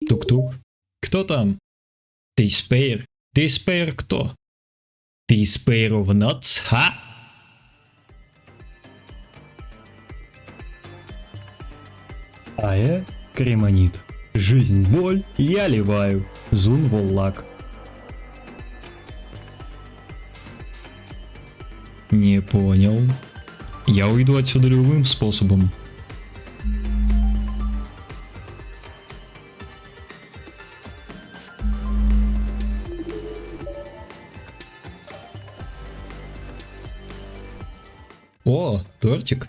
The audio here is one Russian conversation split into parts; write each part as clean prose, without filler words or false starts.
Тук-тук. Кто там? Ты спейр? Ты спейр кто? Ты спейр of nuts, ха? Кремонит. Жизнь боль, я ливаю. Зун воллак. Не понял. Я уйду отсюда любым способом. О, тортик.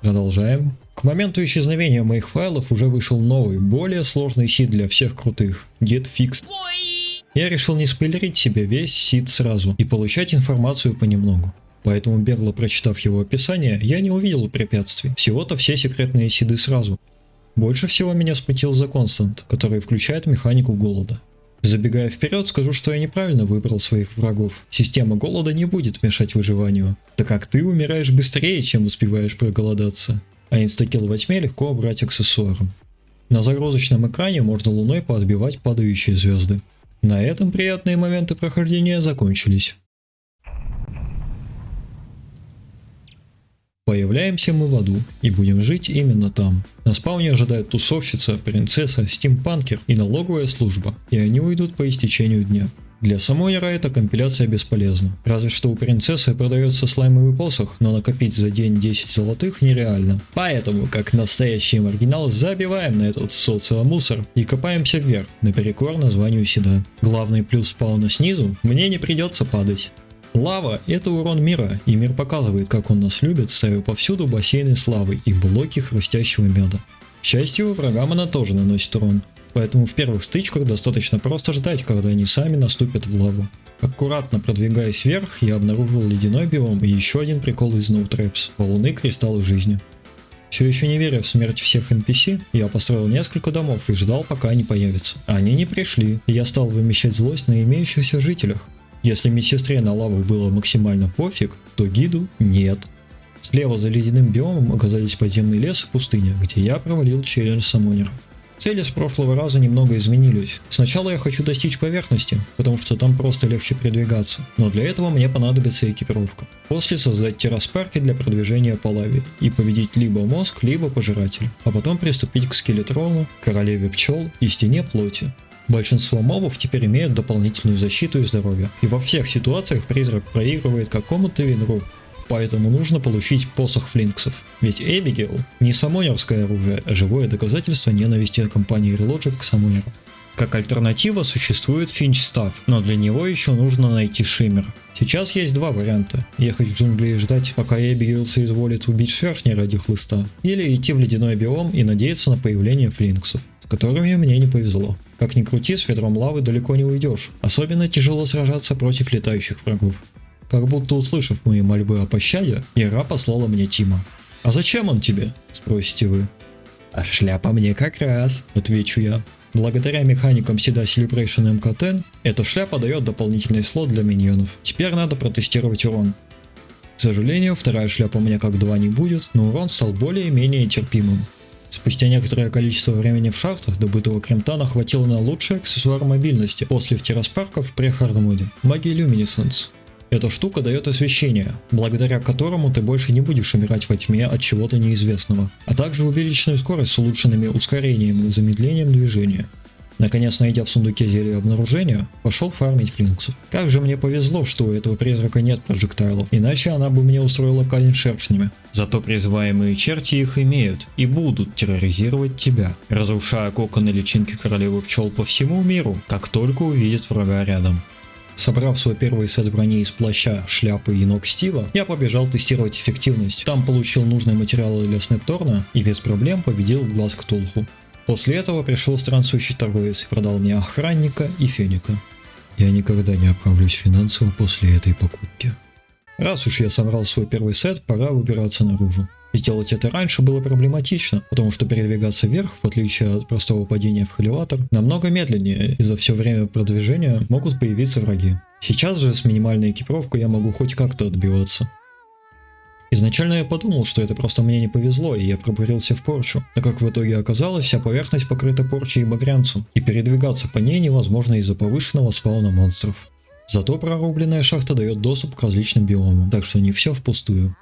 Продолжаем. К моменту исчезновения моих файлов уже вышел новый, более сложный сид для всех крутых – GetFixed. Я решил не спойлерить себе весь сид сразу и получать информацию понемногу. Поэтому, бегло прочитав его описание, я не увидел препятствий, всего-то все секретные сиды сразу. Больше всего меня смутил The Constant, который включает механику голода. Забегая вперед, скажу, что я неправильно выбрал своих врагов. Система голода не будет мешать выживанию, так как ты умираешь быстрее, чем успеваешь проголодаться. А инстакилл во тьме легко брать аксессуаром. На загрузочном экране можно луной поотбивать падающие звезды. На этом приятные моменты прохождения закончились. Появляемся мы в аду и будем жить именно там. На спауне ожидает тусовщица, принцесса, стимпанкер и налоговая служба, и они уйдут по истечению дня. Для самойера эта компиляция бесполезна, разве что у принцессы продается слаймовый посох, но накопить за день 10 золотых нереально. Поэтому, как настоящий маргинал, забиваем на этот социомусор и копаемся вверх, наперекор названию седа. Главный плюс спауна снизу – мне не придется падать. Лава – это урон мира, и мир показывает, как он нас любит, ставя повсюду бассейны с лавой и блоки хрустящего меда. К счастью, врагам она тоже наносит урон, поэтому в первых стычках достаточно просто ждать, когда они сами наступят в лаву. Аккуратно продвигаясь вверх, я обнаружил ледяной биом и еще один прикол из No Traps – валуны кристаллы жизни. Все еще не веря в смерть всех NPC, я построил несколько домов и ждал, пока они появятся. Они не пришли, и я стал вымещать злость на имеющихся жителях. Если медсестре на лаву было максимально пофиг, то гиду нет. Слева за ледяным биомом оказались подземный лес и пустыня, где я провалил челлендж самонера. Цели с прошлого раза немного изменились. Сначала я хочу достичь поверхности, потому что там просто легче передвигаться, но для этого мне понадобится экипировка. После создать терраспарки для продвижения по лаве и победить либо мозг, либо пожиратель, а потом приступить к скелетрону, королеве пчел и стене плоти. Большинство мобов теперь имеют дополнительную защиту и здоровье, и во всех ситуациях призрак проигрывает какому-то винру, поэтому нужно получить посох флинксов. Ведь Эбигейл не самонерское оружие, а живое доказательство ненависти компании Relogic к самонеру. Как альтернатива существует Финч Став, но для него еще нужно найти Шиммер. Сейчас есть два варианта: ехать в джунгли и ждать, пока Эбигейл соизволит убить шершня ради хлыста, или идти в ледяной биом и надеяться на появление флинксов, с которыми мне не повезло. Как ни крути, с ведром лавы далеко не уйдешь, особенно тяжело сражаться против летающих врагов. Как будто услышав мои мольбы о пощаде, Ира послала мне Тима. «А зачем он тебе?» – спросите вы. «А шляпа мне как раз», – отвечу я. Благодаря механикам седа Celebration MK10, эта шляпа дает дополнительный слот для миньонов. Теперь надо протестировать урон. К сожалению, вторая шляпа у меня как 2 не будет, но урон стал более-менее терпимым. Спустя некоторое количество времени в шахтах добытого кремтана хватило на лучший аксессуар мобильности после терраспарков при хардмоде – магия Luminescence. Эта штука дает освещение, благодаря которому ты больше не будешь умирать во тьме от чего-то неизвестного, а также увеличенную скорость с улучшенными ускорением и замедлением движения. Наконец, найдя в сундуке зелье обнаружения, пошел фармить флинксов. Как же мне повезло, что у этого призрака нет проджектайлов, иначе она бы мне устроила казнь шершнями. Зато призываемые черти их имеют и будут терроризировать тебя, разрушая коконы личинки королевы пчел по всему миру, как только увидят врага рядом. Собрав свой первый сет брони из плаща, шляпы и ног Стива, я побежал тестировать эффективность. Там получил нужные материалы для снэпторна и без проблем победил глаз Ктулху. После этого пришел странствующий торговец и продал мне охранника и феника. Я никогда не оправлюсь финансово после этой покупки. Раз уж я собрал свой первый сет, пора выбираться наружу. Сделать это раньше было проблематично, потому что передвигаться вверх, в отличие от простого падения в холиватор, намного медленнее, и за все время продвижения могут появиться враги. Сейчас же с минимальной экипировкой я могу хоть как-то отбиваться. Изначально я подумал, что это просто мне не повезло, и я пробурился в порчу, но как в итоге оказалось, вся поверхность покрыта порчей и багрянцем, и передвигаться по ней невозможно из-за повышенного спауна монстров. Зато прорубленная шахта дает доступ к различным биомам, так что не все впустую.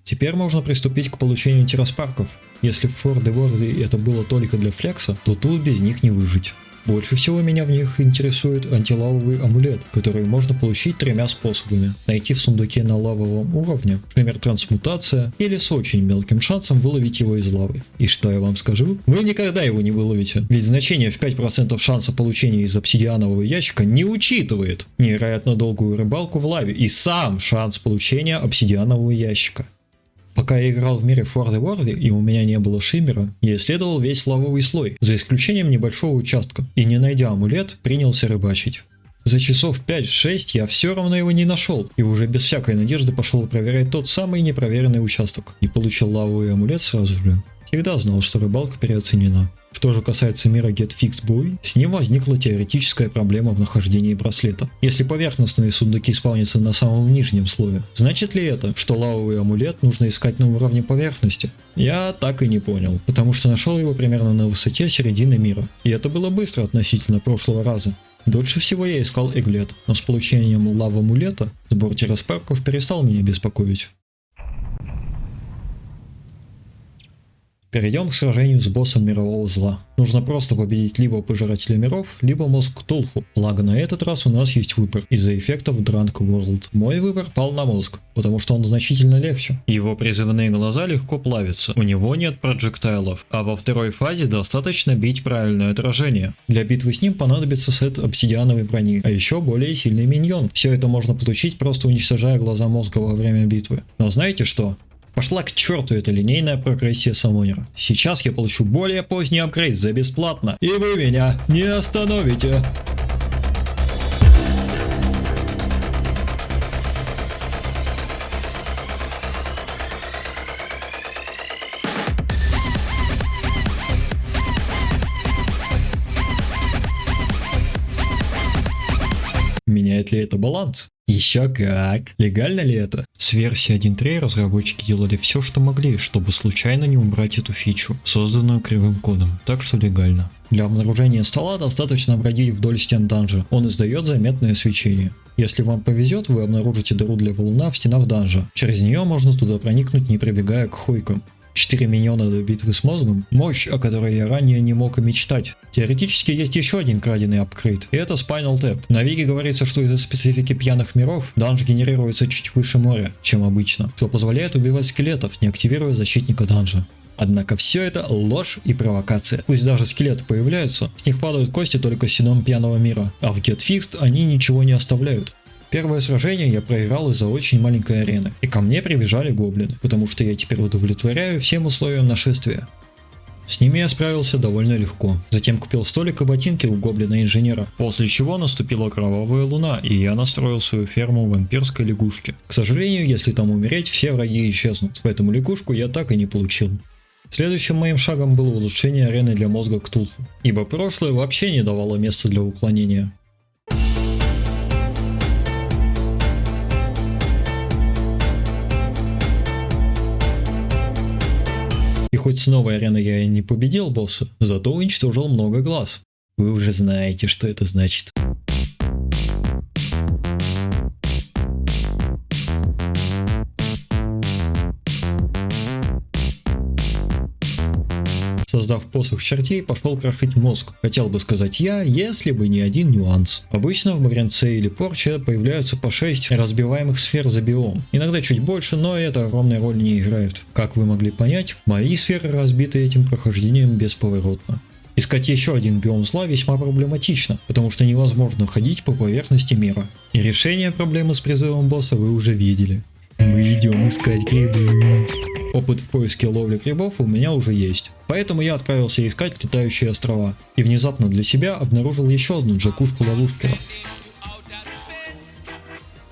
Теперь можно приступить к получению терраспарков. Если в For the World это было только для флекса, то тут без них не выжить. Больше всего меня в них интересует антилавовый амулет, который можно получить 3 способами. Найти в сундуке на лавовом уровне, например, трансмутация, или с очень мелким шансом выловить его из лавы. И что я вам скажу? Вы никогда его не выловите, ведь значение в 5% шанса получения из обсидианового ящика не учитывает невероятно долгую рыбалку в лаве и сам шанс получения обсидианового ящика. Пока я играл в мире For the World и у меня не было шиммера, я исследовал весь лавовый слой, за исключением небольшого участка, и не найдя амулет, принялся рыбачить. За часов 5-6 я все равно его не нашел, и уже без всякой надежды пошел проверять тот самый непроверенный участок, и получил лавовый амулет сразу же. Всегда знал, что рыбалка переоценена. Что же касается мира Get Fixed Boy, с ним возникла теоретическая проблема в нахождении браслета. Если поверхностные сундуки спавнятся на самом нижнем слое, значит ли это, что лавовый амулет нужно искать на уровне поверхности? Я так и не понял, потому что нашел его примерно на высоте середины мира. И это было быстро относительно прошлого раза. Дольше всего я искал Эглет, но с получением лав-амулета сбор терраспарков перестал меня беспокоить. Перейдем к сражению с боссом мирового зла. Нужно просто победить либо Пожирателя миров, либо мозг Ктулху. Благо на этот раз у нас есть выбор из-за эффектов Drunk World. Мой выбор пал на мозг, потому что он значительно легче. Его призывные глаза легко плавятся, у него нет проджектайлов, а во второй фазе достаточно бить правильное отражение. Для битвы с ним понадобится сет обсидиановой брони, а еще более сильный миньон. Все это можно получить, просто уничтожая глаза мозга во время битвы. Но знаете что? Пошла к черту эта линейная прогрессия Саммонера. Сейчас я получу более поздний апгрейд за бесплатно, и вы меня не остановите. Меняет ли это баланс? Еще как. Легально ли это? С версии 1.3 разработчики делали все, что могли, чтобы случайно не убрать эту фичу, созданную кривым кодом, так что легально. Для обнаружения стола достаточно бродить вдоль стен данжа, он издает заметное свечение. Если вам повезет, вы обнаружите дыру для валуна в стенах данжа, через нее можно туда проникнуть, не прибегая к хойкам. 4 миньона до битвы с мозгом – мощь, о которой я ранее не мог и мечтать. Теоретически есть еще один краденый апгрейд, и это Spinal Tap. На Вики говорится, что из-за специфики пьяных миров данж генерируется чуть выше моря, чем обычно, что позволяет убивать скелетов, не активируя защитника данжа. Однако все это ложь и провокация. Пусть даже скелеты появляются, с них падают кости только с сином пьяного мира, а в Get Fixed они ничего не оставляют. Первое сражение я проиграл из-за очень маленькой арены, и ко мне прибежали гоблины, потому что я теперь удовлетворяю всем условиям нашествия. С ними я справился довольно легко. Затем купил столик и ботинки у гоблина-инженера, после чего наступила кровавая луна, и я настроил свою ферму вампирской лягушки. К сожалению, если там умереть, все враги исчезнут, поэтому лягушку я так и не получил. Следующим моим шагом было улучшение арены для мозга Ктулху, ибо прошлое вообще не давало места для уклонения. И хоть с новой арены я и не победил босса, зато уничтожил много глаз. Вы уже знаете, что это значит. Создав посох чертей, пошел крошить мозг. Хотел бы сказать я, если бы не один нюанс. Обычно в Багрянце или Порче появляются по 6 разбиваемых сфер за биом. Иногда чуть больше, но это огромной роли не играет. Как вы могли понять, мои сферы разбиты этим прохождением бесповоротно. Искать еще один биом зла весьма проблематично, потому что невозможно ходить по поверхности мира. И решение проблемы с призывом босса вы уже видели. Мы идем искать грибы. Опыт в поиске ловли грибов у меня уже есть. Поэтому я отправился искать летающие острова. И внезапно для себя обнаружил еще одну джакушку-ловушку.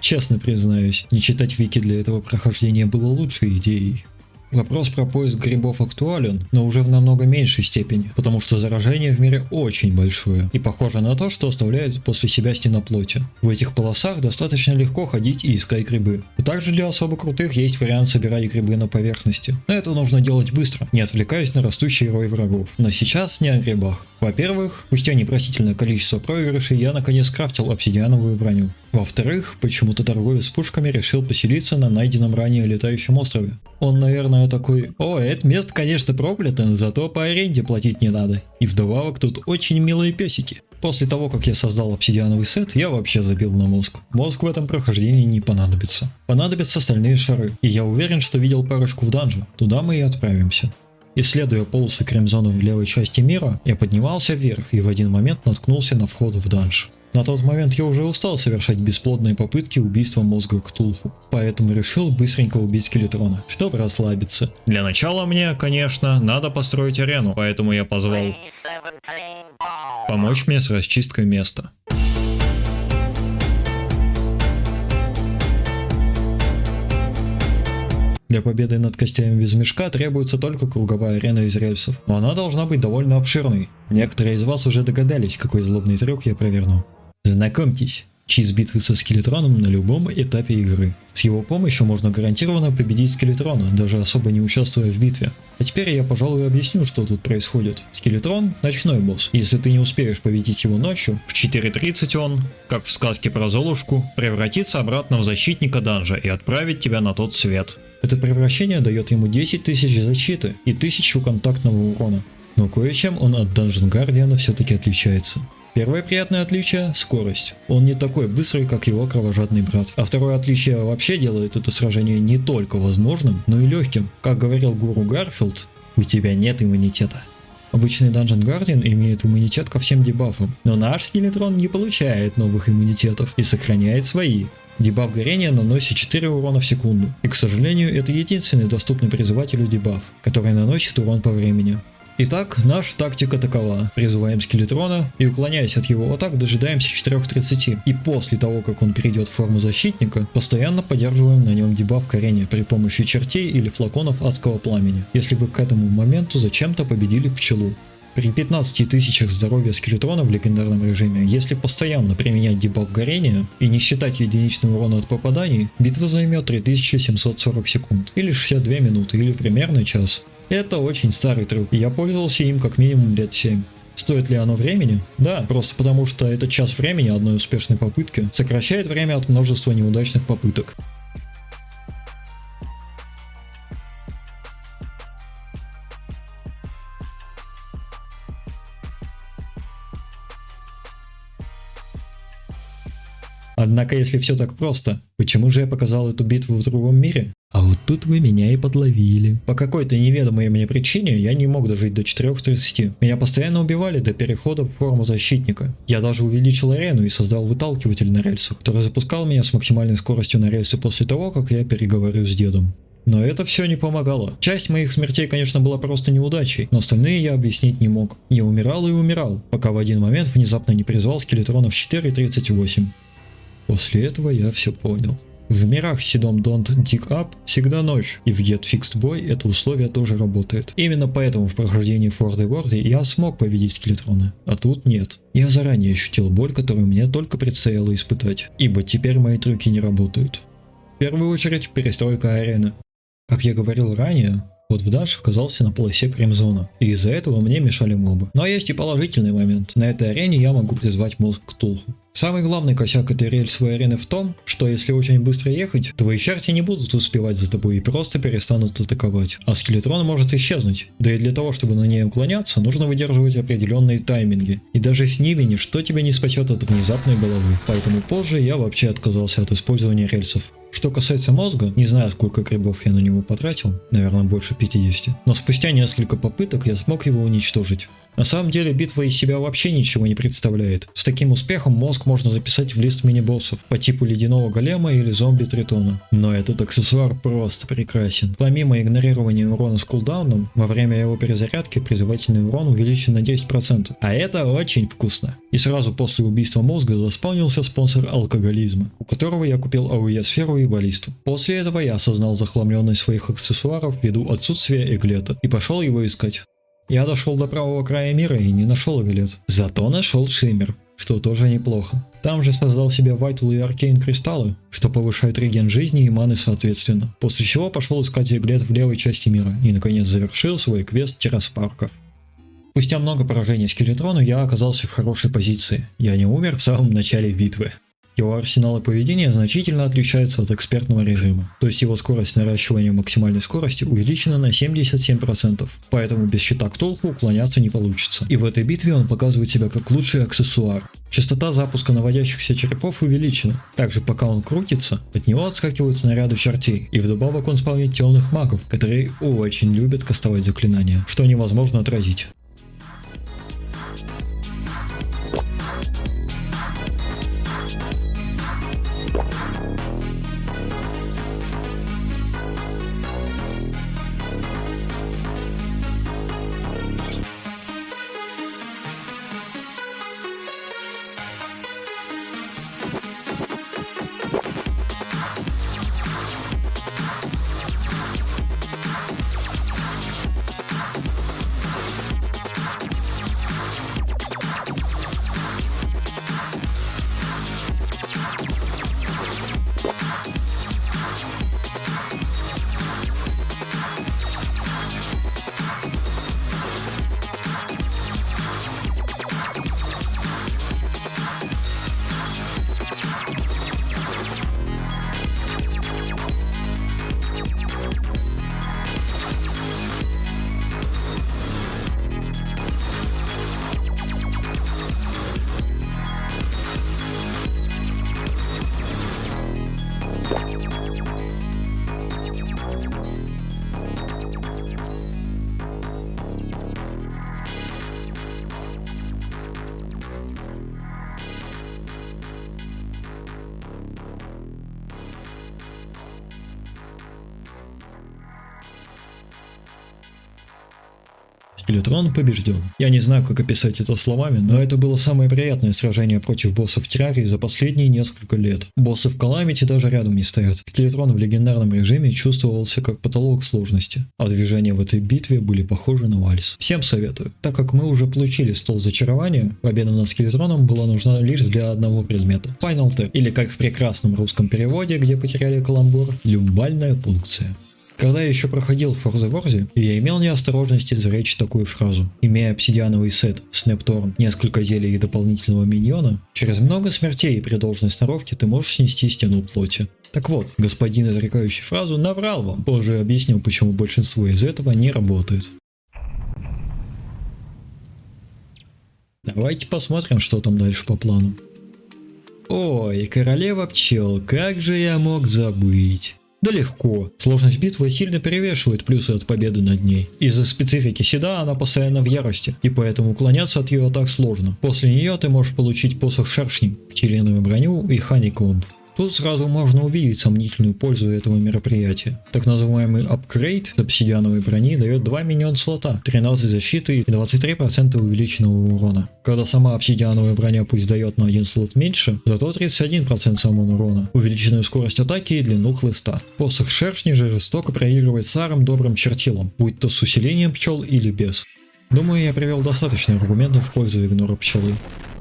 Честно признаюсь, не читать вики для этого прохождения было лучшей идеей. Вопрос про поиск грибов актуален, но уже в намного меньшей степени, потому что заражение в мире очень большое и похоже на то, что оставляют после себя стеноплоти. В этих полосах достаточно легко ходить и искать грибы. И также для особо крутых есть вариант собирать грибы на поверхности. Но это нужно делать быстро, не отвлекаясь на растущий рой врагов. Но сейчас не о грибах. Во-первых, спустя непростительное количество проигрышей я наконец крафтил обсидиановую броню. Во-вторых, почему-то торговец пушками решил поселиться на найденном ранее летающем острове. Он, наверное, такой: «О, это место, конечно, проклято, зато по аренде платить не надо. И вдобавок тут очень милые песики». После того, как я создал обсидиановый сет, я вообще забил на мозг. Мозг в этом прохождении не понадобится. Понадобятся остальные шары, и я уверен, что видел парочку в данже. Туда мы и отправимся. Исследуя полосу кремзона в левой части мира, я поднимался вверх и в один момент наткнулся на вход в данж. На тот момент я уже устал совершать бесплодные попытки убийства мозга Ктулху, поэтому решил быстренько убить скелетрона, чтобы расслабиться. Для начала мне, конечно, надо построить арену, поэтому я позвал помочь мне с расчисткой места. Для победы над костями без мешка требуется только круговая арена из рельсов, но она должна быть довольно обширной. Некоторые из вас уже догадались, какой злобный трюк я проверну. Знакомьтесь, чиз битвы со скелетроном на любом этапе игры. С его помощью можно гарантированно победить скелетрона, даже особо не участвуя в битве. А теперь я, пожалуй, объясню, что тут происходит. Скелетрон – ночной босс. Если ты не успеешь победить его ночью, в 4:30 он, как в сказке про Золушку, превратится обратно в защитника данжа и отправит тебя на тот свет. Это превращение дает ему 10 тысяч защиты и 1000 контактного урона. Но кое-чем он от Dungeon Guardian все-таки отличается. Первое приятное отличие – скорость. Он не такой быстрый, как его кровожадный брат. А второе отличие вообще делает это сражение не только возможным, но и легким. Как говорил гуру Гарфилд, у тебя нет иммунитета. Обычный Dungeon Guardian имеет иммунитет ко всем дебафам, но наш скелетрон не получает новых иммунитетов и сохраняет свои. Дебаф горения наносит 4 урона в секунду, и, к сожалению, это единственный доступный призывателю дебаф, который наносит урон по времени. Итак, наша тактика такова: призываем скелетрона и, уклоняясь от его атак, дожидаемся 4:30, и после того, как он перейдет в форму защитника, постоянно поддерживаем на нем дебаф горения при помощи чертей или флаконов адского пламени, если вы к этому моменту зачем-то победили пчелу. При 15 тысячах здоровья скелетрона в легендарном режиме, если постоянно применять дебаф горения и не считать единичный урон от попаданий, битва займет 3740 секунд, или 62 минуты, или примерно час. Это очень старый трюк, и я пользовался им как минимум лет 7. Стоит ли оно времени? Да, просто потому что этот час времени одной успешной попытки сокращает время от множества неудачных попыток. Однако, если все так просто, почему же я показал эту битву в другом мире? А вот тут вы меня и подловили. По какой-то неведомой мне причине я не мог дожить до 4:30. Меня постоянно убивали до перехода в форму защитника. Я даже увеличил арену и создал выталкиватель на рельсах, который запускал меня с максимальной скоростью на рельсы после того, как я переговорю с дедом. Но это все не помогало. Часть моих смертей, конечно, была просто неудачей, но остальные я объяснить не мог. Я умирал и умирал, пока в один момент внезапно не призвал скелетрона в 4:38. После этого я все понял. В мирах с седом Don't Dig Up всегда ночь, и в Get Fixed Boy это условие тоже работает. Именно поэтому в прохождении Форд и Ворди я смог победить скелетрона, а тут нет. Я заранее ощутил боль, которую мне только предстояло испытать, ибо теперь мои трюки не работают. В первую очередь перестройка арены. Как я говорил ранее, вот в данж оказался на полосе кремзона, и из-за этого мне мешали мобы. Но есть и положительный момент. На этой арене я могу призвать мозг Ктулху. Самый главный косяк этой рельсовой арены в том, что если очень быстро ехать, твои черти не будут успевать за тобой и просто перестанут атаковать, а скелетрон может исчезнуть. Да и для того, чтобы на ней уклоняться, нужно выдерживать определенные тайминги. И даже с ними ничто тебя не спасет от внезапной головы. Поэтому позже я вообще отказался от использования рельсов. Что касается мозга, не знаю, сколько грибов я на него потратил, наверное, больше 50, но спустя несколько попыток я смог его уничтожить. На самом деле битва из себя вообще ничего не представляет. С таким успехом мозг можно записать в лист мини-боссов по типу ледяного голема или зомби-тритона. Но этот аксессуар просто прекрасен. Помимо игнорирования урона с кулдауном, во время его перезарядки призывательный урон увеличен на 10%. А это очень вкусно. И сразу после убийства мозга заспаунился спонсор алкоголизма, у которого я купил АОЕ-сферу и баллисту. После этого я осознал захламленность своих аксессуаров ввиду отсутствия эглета и пошел его искать. Я дошел до правого края мира и не нашел эглет, зато нашел шиммер, что тоже неплохо. Там же создал себе Вайтл и Аркейн кристаллы, что повышает реген жизни и маны соответственно, после чего пошел искать эглет в левой части мира и наконец завершил свой квест терраспарков. Спустя много поражений скелетрону я оказался в хорошей позиции, я не умер в самом начале битвы. Его арсенал и поведение значительно отличаются от экспертного режима, то есть его скорость наращивания максимальной скорости увеличена на 77%, поэтому без щита Ктулху уклоняться не получится. И в этой битве он показывает себя как лучший аксессуар. Частота запуска наводящихся черепов увеличена, также пока он крутится, от него отскакивают снаряды чертей, и вдобавок он спавнит темных магов, которые очень любят кастовать заклинания, что невозможно отразить. Скелетрон побежден. Я не знаю, как описать это словами, но это было самое приятное сражение против боссов в Террарии за последние несколько лет. Боссы в Каламити даже рядом не стоят. Скелетрон в легендарном режиме чувствовался как потолок сложности, а движения в этой битве были похожи на вальс. Всем советую. Так как мы уже получили стол зачарования, победа над Скелетроном была нужна лишь для одного предмета. Final Tap, или как в прекрасном русском переводе, где потеряли каламбур, люмбальная пункция. Когда я еще проходил в Forza Wars, я имел неосторожность изречь такую фразу. Имея обсидиановый сет, Снэпторн, несколько зелий и дополнительного миньона, через много смертей при должной сноровке ты можешь снести стену плоти. Так вот, господин, изрекающий фразу, наврал вам. Позже объяснил, почему большинство из этого не работает. Давайте посмотрим, что там дальше по плану. Ой, королева пчел, как же я мог забыть. Да легко. Сложность битвы сильно перевешивает плюсы от победы над ней. Из-за специфики Седа она постоянно в ярости, и поэтому уклоняться от ее атак сложно. После нее ты можешь получить посох шершней, пчелиную броню и ханикомб. Тут сразу можно увидеть сомнительную пользу этого мероприятия. Так называемый апгрейд с обсидиановой брони дает 2 миньон слота, 13 защиты и 23% увеличенного урона. Когда сама обсидиановая броня пусть дает на 1 слот меньше, зато 31% самого урона, увеличенную скорость атаки и длину хлыста. Посох шершни же жестоко проигрывает старым добрым чертилам, будь то с усилением пчел или без. Думаю, я привел достаточно аргументов в пользу игнора пчелы.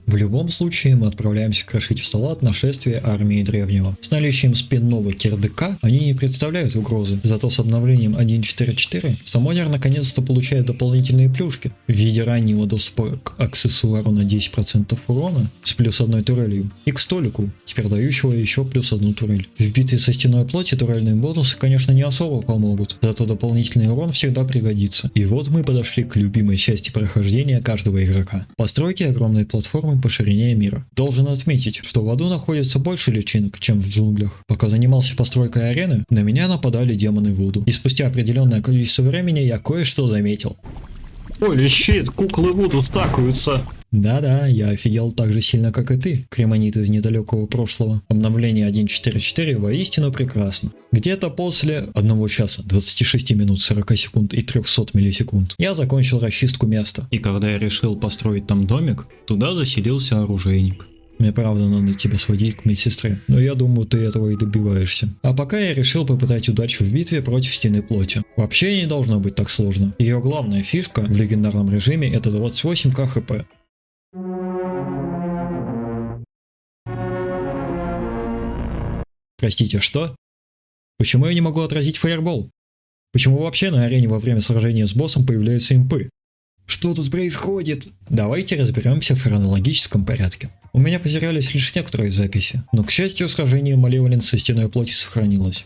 В любом случае мы отправляемся крошить в салат нашествие армии древнего. С наличием спинного кирдыка они не представляют угрозы, зато с обновлением 1.4.4 Самонер наконец-то получает дополнительные плюшки в виде раннего доступа к аксессуару на 10% урона с плюс 1 турелью и к столику, теперь дающего еще плюс 1 турель. В битве со стеной плоти турельные бонусы, конечно, не особо помогут, зато дополнительный урон всегда пригодится. И вот мы подошли к любимой части прохождения каждого игрока. Постройки огромной платформы по ширине мира. Должен отметить, что в аду находится больше личинок, чем в джунглях. Пока занимался постройкой арены, на меня нападали демоны Вуду. И спустя определенное количество времени я кое-что заметил. Holy shit, куклы Вуду стакаются. Да-да, я офигел так же сильно, как и ты, кремонит из недалекого прошлого. Обновление 1.4.4 воистину прекрасно. Где-то после 1 часа, 26 минут, 40 секунд и 300 миллисекунд я закончил расчистку места. И когда я решил построить там домик, туда заселился оружейник. Мне правда надо тебя сводить к медсестре, но я думаю, ты этого и добиваешься. А пока я решил попытать удачу в битве против стены плоти. Вообще не должно быть так сложно. Ее главная фишка в легендарном режиме это 28к хп. Простите, что? Почему я не могу отразить фаербол? Почему вообще на арене во время сражения с боссом появляются импы? Что тут происходит? Давайте разберемся в хронологическом порядке. У меня потерялись лишь некоторые записи, но к счастью сражение Малеволен со стеной плоти сохранилось.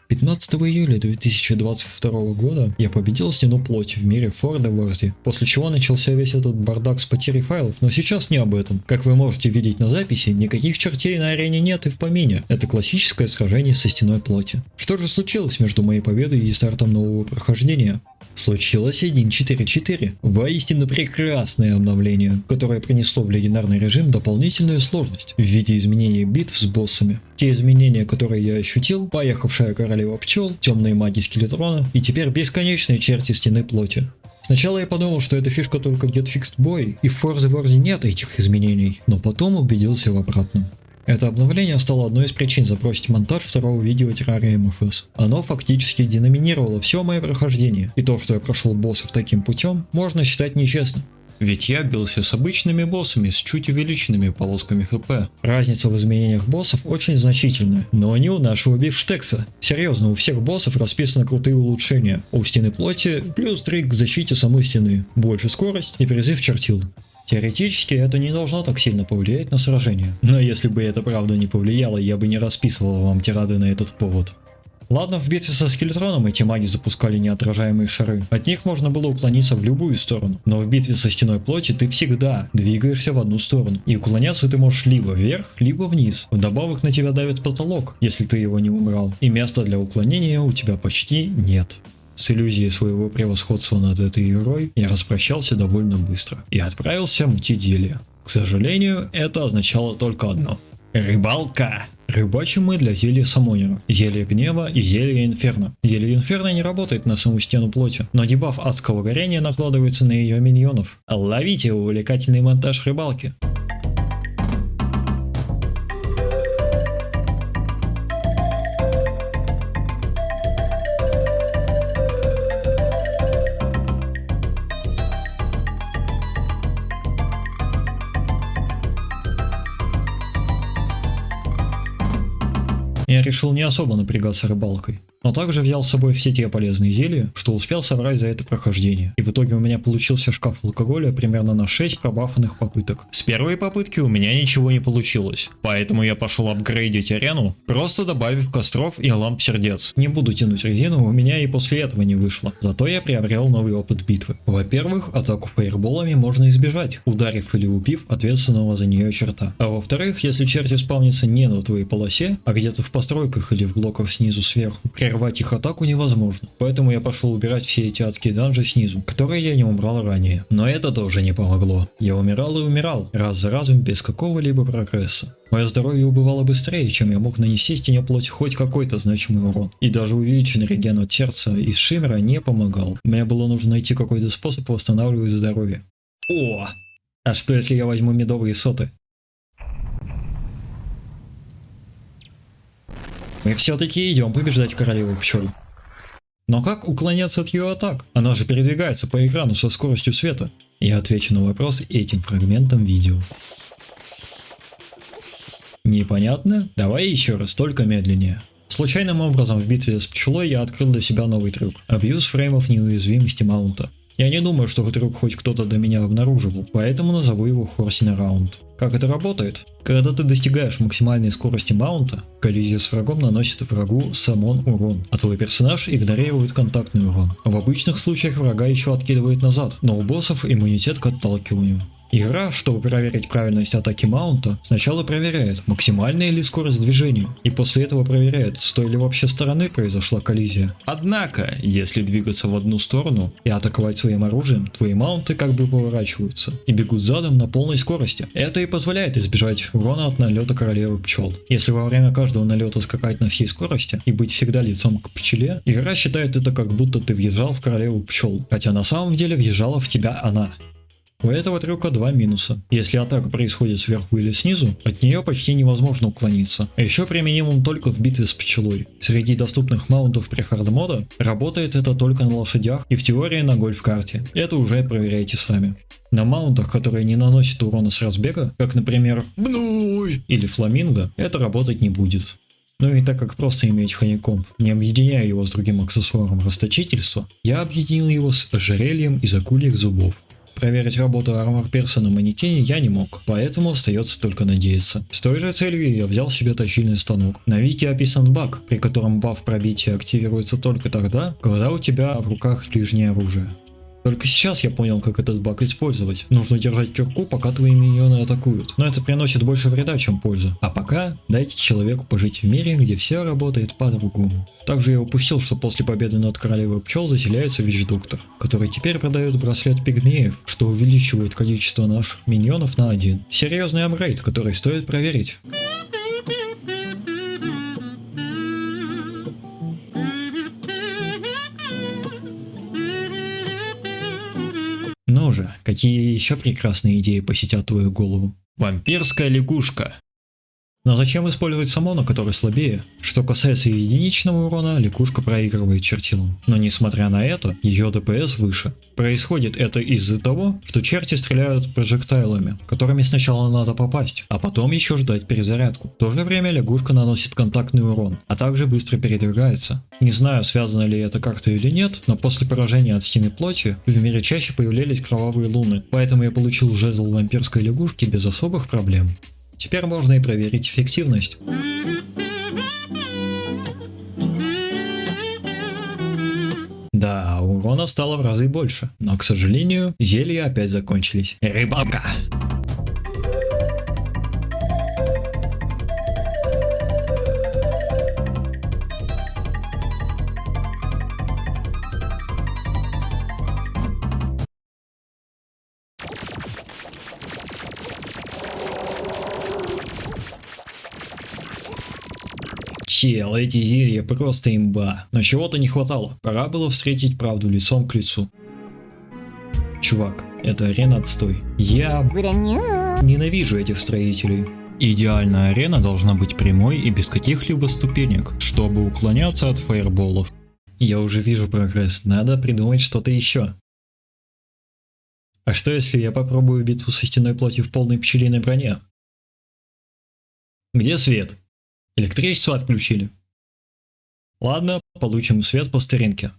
15 июля 2022 года я победил стену плоти в мире Форда Ворзи, после чего начался весь этот бардак с потерей файлов, но сейчас не об этом. Как вы можете видеть на записи, никаких чертей на арене нет и в помине. Это классическое сражение со стеной плоти. Что же случилось между моей победой и стартом нового прохождения? Случилось 1.4.4. Воистину прекрасное обновление, которое принесло в легендарный режим дополнительную сложность в виде изменений битв с боссами. Те изменения, которые я ощутил, поехавшая королева пчел, темные маги скелетрона и теперь бесконечные черти стены плоти. Сначала я подумал, что эта фишка только Get Fixed Boy, и в Forza Wars нет этих изменений, но потом убедился в обратном. Это обновление стало одной из причин забросить монтаж второго видео Terraria MFS. Оно фактически деноминировало все мое прохождение, и то, что я прошел боссов таким путем, можно считать нечестным. Ведь я бился с обычными боссами с чуть увеличенными полосками хп. Разница в изменениях боссов очень значительная, но не у нашего бифштекса. Серьезно, у всех боссов расписаны крутые улучшения. У стены плоти плюс 3 к защите самой стены, больше скорость и призыв чертил. Теоретически это не должно так сильно повлиять на сражение. Но если бы это правда не повлияло, я бы не расписывал вам тирады на этот повод. Ладно, в битве со скелетроном эти маги запускали неотражаемые шары. От них можно было уклониться в любую сторону. Но в битве со стеной плоти ты всегда двигаешься в одну сторону. И уклоняться ты можешь либо вверх, либо вниз. Вдобавок на тебя давит потолок, если ты его не убрал. И места для уклонения у тебя почти нет. С иллюзией своего превосходства над этой игрой я распрощался довольно быстро и отправился мутить зелье. К сожалению, это означало только одно. Рыбалка! Рыбачим мы для зелья Самонера, зелья гнева и зелья инферно. Зелье инферно не работает на саму стену плоти, но дебаф адского горения накладывается на ее миньонов. Ловите увлекательный монтаж рыбалки. Я решил не особо напрягаться рыбалкой, но также взял с собой все те полезные зелья, что успел собрать за это прохождение. И в итоге у меня получился шкаф алкоголя примерно на 6 пробафанных попыток. С первой попытки у меня ничего не получилось, поэтому я пошел апгрейдить арену, просто добавив костров и ламп сердец. Не буду тянуть резину, у меня и после этого не вышло. Зато я приобрел новый опыт битвы. Во-первых, атаку фаерболами можно избежать, ударив или убив ответственного за нее черта. А во-вторых, если черти спавнятся не на твоей полосе, а где-то в постройках или в блоках снизу сверху, прервать их атаку невозможно. Поэтому я пошел убирать все эти адские данжи снизу, которые я не убрал ранее. Но это тоже не помогло. Я умирал и умирал, раз за разом без какого-либо прогресса. Мое здоровье убывало быстрее, чем я мог нанести стене плоти хоть какой-то значимый урон. И даже увеличенный реген от сердца из шиммера не помогал. Мне было нужно найти какой-то способ восстанавливать здоровье. О! А что если я возьму медовые соты? Мы все-таки идем побеждать королеву пчел. Но как уклоняться от ее атак? Она же передвигается по экрану со скоростью света. Я отвечу на вопрос этим фрагментом видео. Непонятно? Давай еще раз, только медленнее. Случайным образом в битве с пчелой я открыл для себя новый трюк. Абьюз фреймов неуязвимости маунта. Я не думаю, что трюк хоть кто-то до меня обнаруживал, поэтому назову его Хорсина раунд. Как это работает? Когда ты достигаешь максимальной скорости маунта, коллизия с врагом наносит врагу самон урон, а твой персонаж игнорирует контактный урон. В обычных случаях врага еще откидывает назад, но у боссов иммунитет к отталкиванию. Игра, чтобы проверить правильность атаки маунта, сначала проверяет, максимальная ли скорость движения, и после этого проверяет, с той ли вообще стороны произошла коллизия. Однако, если двигаться в одну сторону и атаковать своим оружием, твои маунты как бы поворачиваются и бегут задом на полной скорости. Это и позволяет избежать урона от налета королевы пчел. Если во время каждого налета скакать на всей скорости и быть всегда лицом к пчеле, игра считает это как будто ты въезжал в королеву пчел, хотя на самом деле въезжала в тебя она. У этого трюка два минуса. Если атака происходит сверху или снизу, от нее почти невозможно уклониться. А еще применим он только в битве с пчелой. Среди доступных маунтов при хардмода работает это только на лошадях и в теории на гольф-карте. Это уже проверяйте сами. На маунтах, которые не наносят урона с разбега, как например Бной или Фламинго, это работать не будет. Ну и так как просто иметь ханикомб, не объединяя его с другим аксессуаром расточительства, я объединил его с ожерельем из акульих зубов. Проверить работу Armor Pierce на манекене я не мог, поэтому остается только надеяться. С той же целью я взял себе точильный станок. На вики описан баг, при котором баф пробития активируется только тогда, когда у тебя в руках ближнее оружие. Только сейчас я понял, как этот баг использовать. Нужно держать кирку, пока твои миньоны атакуют. Но это приносит больше вреда, чем пользы. А пока дайте человеку пожить в мире, где все работает по-другому. Также я упустил, что после победы над королевой пчел заселяется Вич-доктор, который теперь продает браслет пигмеев, что увеличивает количество наших миньонов на 1. Серьезный апгрейд, который стоит проверить. Ну же, какие еще прекрасные идеи посетят твою голову? Вампирская лягушка. Но зачем использовать самона, который слабее? Что касается единичного урона, лягушка проигрывает чертилам. Но несмотря на это, ее ДПС выше. Происходит это из-за того, что черти стреляют прожектайлами, которыми сначала надо попасть, а потом еще ждать перезарядку. В то же время лягушка наносит контактный урон, а также быстро передвигается. Не знаю, связано ли это как-то или нет, но после поражения от стены плоти в мире чаще появлялись кровавые луны, поэтому я получил жезл вампирской лягушки без особых проблем. Теперь можно и проверить эффективность. Да, урона стало в разы больше, но, к сожалению, зелья опять закончились. Рыбалка! Чел, эти зелья просто имба. Но чего-то не хватало. Пора было встретить правду лицом к лицу. Чувак, это арена отстой. Я ненавижу этих строителей. Идеальная арена должна быть прямой и без каких-либо ступенек, чтобы уклоняться от фаерболов. Я уже вижу прогресс, надо придумать что-то еще. А что если я попробую битву со стеной плоти в полной пчелиной броне? Где свет? Электричество отключили. Ладно, получим свет по старинке.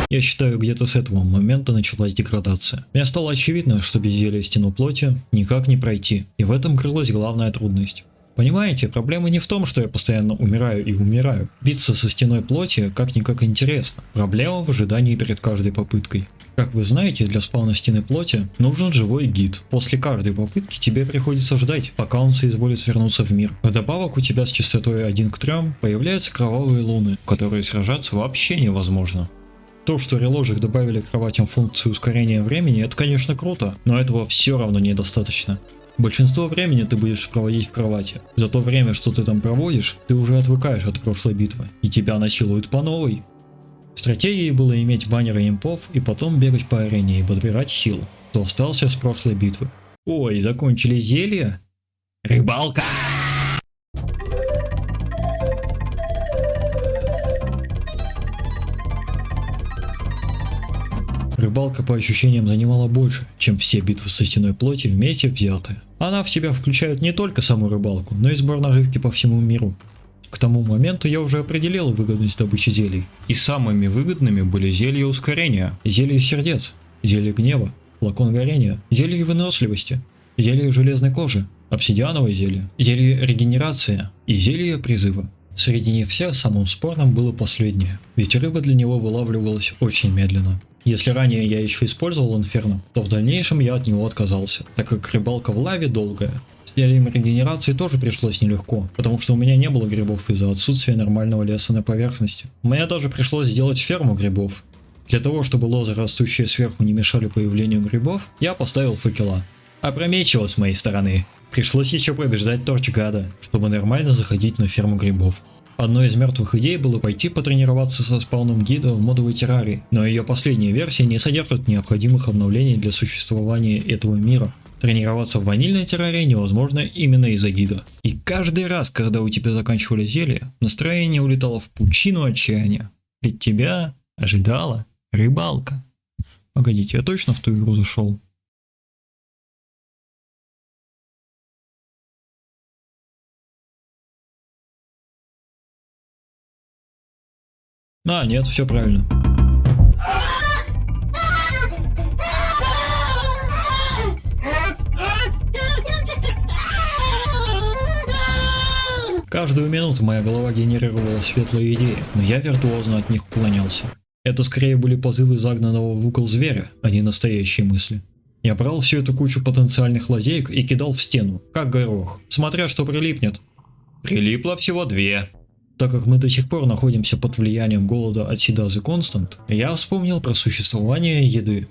Я считаю, где-то с этого момента началась деградация. Мне стало очевидно, что без зелья стену плоти никак не пройти, и в этом крылась главная трудность. Понимаете, проблема не в том, что я постоянно умираю и умираю. Биться со стеной плоти как-никак интересно. Проблема в ожидании перед каждой попыткой. Как вы знаете, для спауна стены плоти нужен живой гид. После каждой попытки тебе приходится ждать, пока он соизволит вернуться в мир. Вдобавок у тебя с частотой 1 к 3 появляются кровавые луны, в которые сражаться вообще невозможно. То, что реложек добавили к кроватям функцию ускорения времени, это конечно круто, но этого все равно недостаточно. Большинство времени ты будешь проводить в кровати. За то время, что ты там проводишь, ты уже отвыкаешь от прошлой битвы, и тебя насилуют по новой. Стратегией было иметь баннеры импов и потом бегать по арене и подбирать хил, кто остался с прошлой битвы. Ой, закончили зелья? Рыбалка! Рыбалка по ощущениям занимала больше, чем все битвы со стеной плоти вместе взятые. Она в себя включает не только саму рыбалку, но и сбор наживки по всему миру. К тому моменту я уже определил выгодность добычи зелий. И самыми выгодными были зелья ускорения, зелье сердец, зелье гнева, флакон горения, зелье выносливости, зелье железной кожи, обсидиановое зелье, зелье регенерации и зелье призыва. Среди них всех самым спорным было последнее, ведь рыба для него вылавливалась очень медленно. Если ранее я еще использовал инферно, то в дальнейшем я от него отказался, так как рыбалка в лаве долгая. С зельем регенерации тоже пришлось нелегко, потому что у меня не было грибов из-за отсутствия нормального леса на поверхности. Мне даже пришлось сделать ферму грибов. Для того, чтобы лозы, растущие сверху, не мешали появлению грибов, я поставил факела. Опрометчиво с моей стороны. Пришлось еще побеждать Торчгада, чтобы нормально заходить на ферму грибов. Одной из мертвых идей было пойти потренироваться со спауном гида в модовой террарии, но ее последняя версия не содержит необходимых обновлений для существования этого мира. Тренироваться в ванильной террарии невозможно именно из-за гида. И каждый раз, когда у тебя заканчивались зелья, настроение улетало в пучину отчаяния. Ведь тебя ожидала рыбалка. Погодите, я точно в ту игру зашел? А, нет, все правильно. Каждую минуту моя голова генерировала светлые идеи, но я виртуозно от них уклонялся. Это скорее были позывы загнанного в угол зверя, а не настоящие мысли. Я брал всю эту кучу потенциальных лазеек и кидал в стену, как горох, смотря что прилипнет. Прилипло всего 2. Так как мы до сих пор находимся под влиянием голода от Седазы Констант, я вспомнил про существование еды.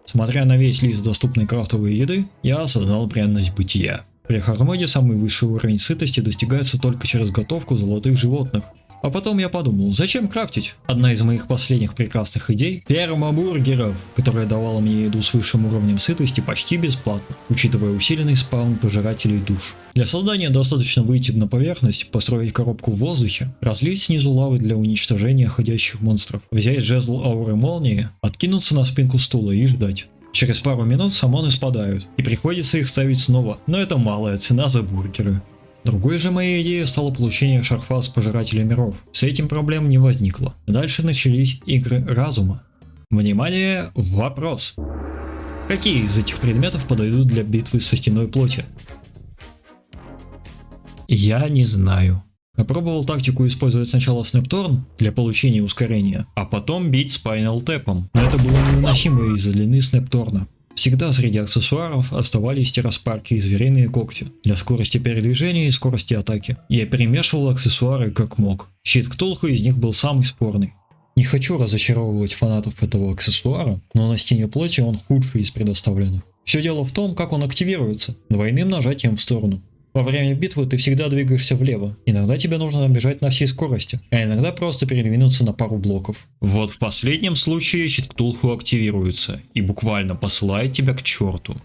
Смотря на весь лист доступной крафтовой еды, я осознал бренность бытия. При Хардмоде самый высший уровень сытости достигается только через готовку золотых животных. А потом я подумал, зачем крафтить? Одна из моих последних прекрасных идей – ферма бургеров, которая давала мне еду с высшим уровнем сытости почти бесплатно, учитывая усиленный спаун пожирателей душ. Для создания достаточно выйти на поверхность, построить коробку в воздухе, разлить снизу лавы для уничтожения ходящих монстров, взять жезл ауры молнии, откинуться на спинку стула и ждать. Через пару минут самоны спадают, и приходится их ставить снова, но это малая цена за бургеры. Другой же моей идеей стало получение шарфа с пожирателя миров. С этим проблем не возникло. Дальше начались игры разума. Внимание, вопрос. Какие из этих предметов подойдут для битвы со стеной плоти? Я не знаю. Я пробовал тактику использовать сначала Снепторн для получения ускорения, а потом бить Спайнал Тэпом, но это было невыносимо из-за длины Снепторна. Всегда среди аксессуаров оставались терраспарки и звериные когти для скорости передвижения и скорости атаки. Я перемешивал аксессуары как мог. Щит Ктулху из них был самый спорный. Не хочу разочаровывать фанатов этого аксессуара, но на стене плоти он худший из предоставленных. Все дело в том, как он активируется, двойным нажатием в сторону. Во время битвы ты всегда двигаешься влево, иногда тебе нужно бежать на всей скорости, а иногда просто передвинуться на пару блоков. Вот в последнем случае щит Ктулху активируется и буквально посылает тебя к черту.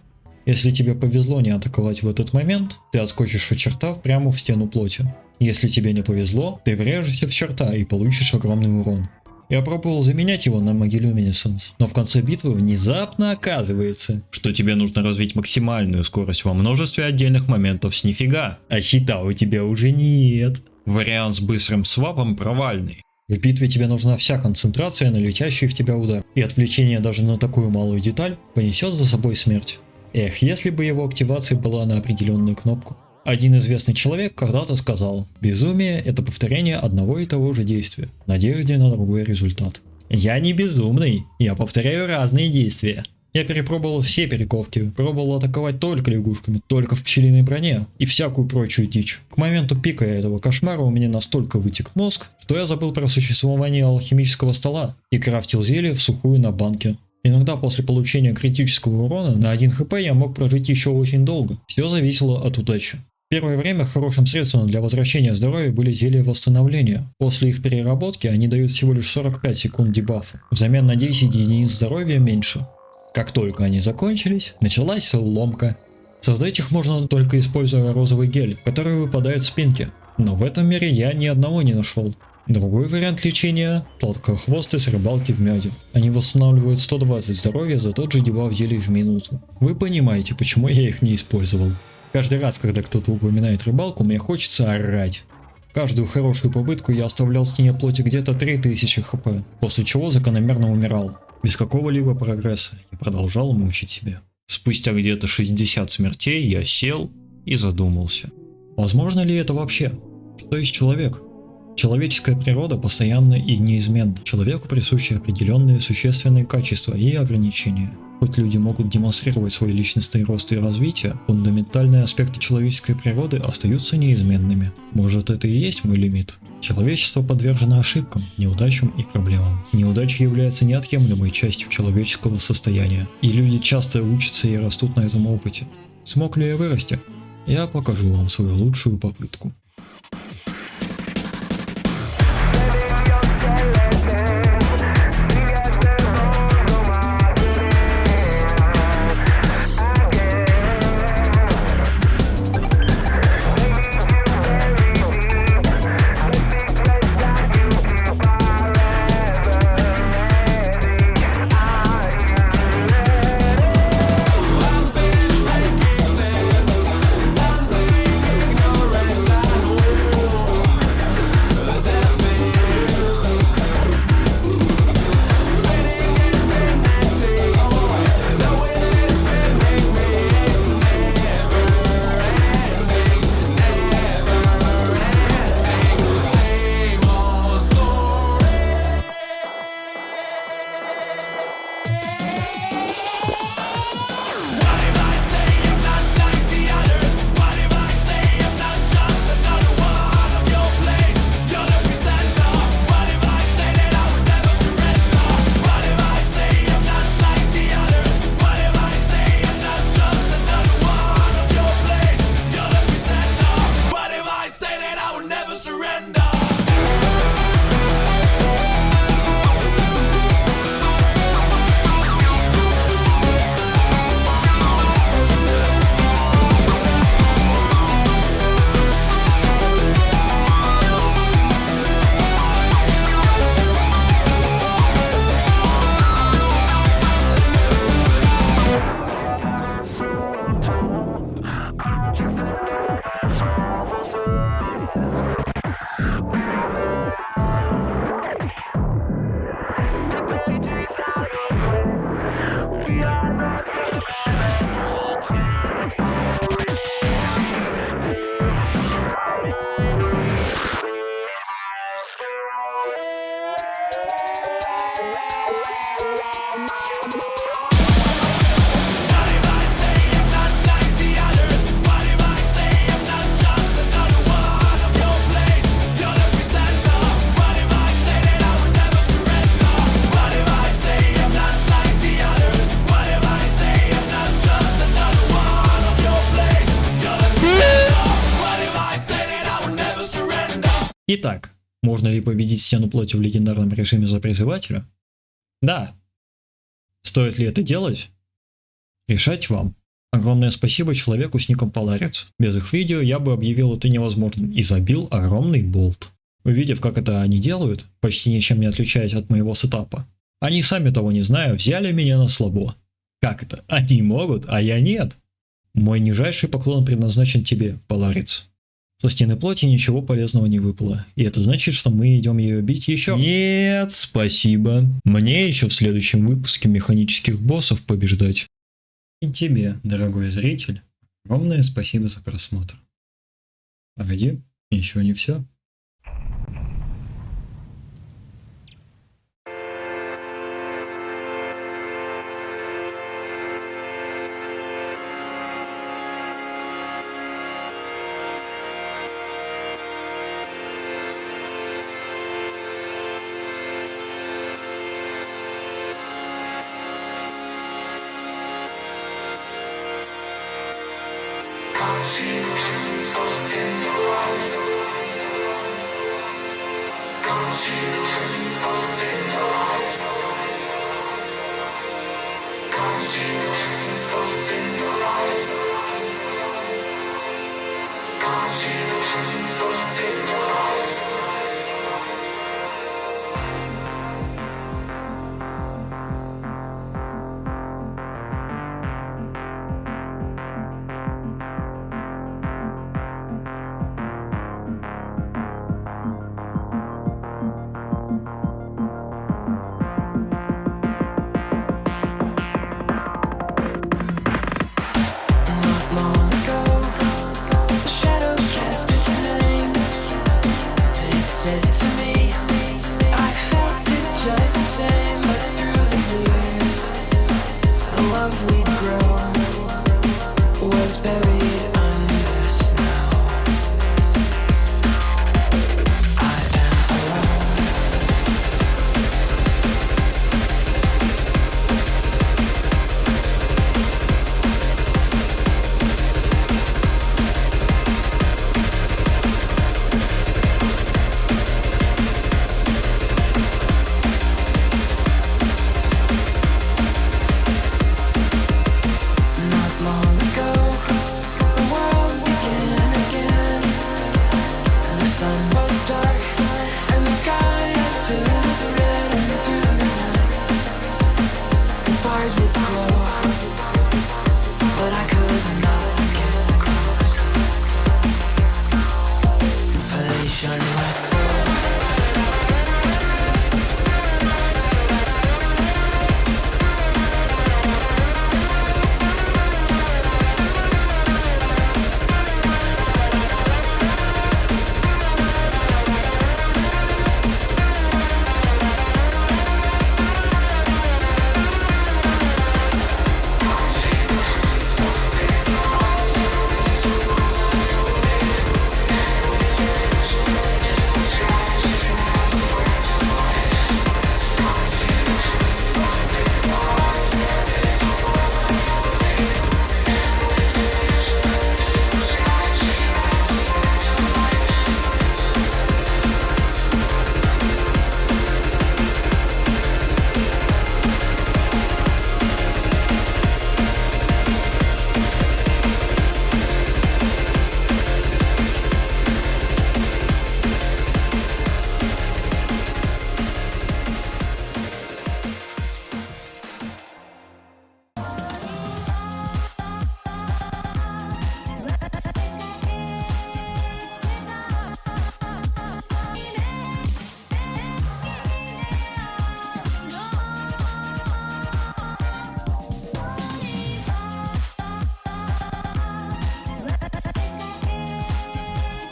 Если тебе повезло не атаковать в этот момент, ты отскочишь от черта прямо в стену плоти. Если тебе не повезло, ты врежешься в черта и получишь огромный урон. Я пробовал заменять его на Могилюминесценс, но в конце битвы внезапно оказывается, что тебе нужно развить максимальную скорость во множестве отдельных моментов с нифига, а щита у тебя уже нет. Вариант с быстрым свапом провальный. В битве тебе нужна вся концентрация на летящий в тебя удар, и отвлечение даже на такую малую деталь понесет за собой смерть. Эх, если бы его активация была на определенную кнопку. Один известный человек когда-то сказал: безумие – это повторение одного и того же действия, в надежде на другой результат. Я не безумный, я повторяю разные действия. Я перепробовал все перековки, пробовал атаковать только лягушками, только в пчелиной броне и всякую прочую дичь. К моменту пика этого кошмара у меня настолько вытек мозг, что я забыл про существование алхимического стола и крафтил зелье в сухую на банке. Иногда после получения критического урона на 1 хп я мог прожить еще очень долго, все зависело от удачи. Первое время хорошим средством для возвращения здоровья были зелья восстановления. После их переработки они дают всего лишь 45 секунд дебафа, взамен на 10 единиц здоровья меньше. Как только они закончились, началась ломка. Создать их можно только используя розовый гель, который выпадает в спинке, но в этом мире я ни одного не нашел. Другой вариант лечения – сладкохвосты с рыбалки в меде. Они восстанавливают 120 здоровья за тот же дебаф зелий в минуту. Вы понимаете, почему я их не использовал. Каждый раз, когда кто-то упоминает рыбалку, мне хочется орать. Каждую хорошую попытку я оставлял в стене плоти где-то 3000 хп, после чего закономерно умирал. Без какого-либо прогресса и продолжал мучить себя. Спустя где-то 60 смертей я сел и задумался. Возможно ли это вообще? Что есть человек? Человеческая природа постоянна и неизменна. Человеку присущи определенные существенные качества и ограничения. Хоть люди могут демонстрировать свой личностный рост и развитие, фундаментальные аспекты человеческой природы остаются неизменными. Может, это и есть мой лимит? Человечество подвержено ошибкам, неудачам и проблемам. Неудача является неотъемлемой частью человеческого состояния, и люди часто учатся и растут на этом опыте. Смог ли я вырасти? Я покажу вам свою лучшую попытку. Итак, можно ли победить стену плоти в легендарном режиме за призывателя? Да. Стоит ли это делать? Решать вам. Огромное спасибо человеку с ником Поларец. Без их видео я бы объявил это невозможным и забил огромный болт. Увидев, как это они делают, почти ничем не отличаясь от моего сетапа, они сами того не зная взяли меня на слабо. Как это? Они могут, а я нет. Мой нижайший поклон предназначен тебе, Поларец. Со стены плоти ничего полезного не выпало, и это значит, что мы идем ее бить еще. Нет, спасибо. Мне еще в следующем выпуске механических боссов побеждать. И тебе, дорогой зритель, огромное спасибо за просмотр. Погоди, еще не все. Consigo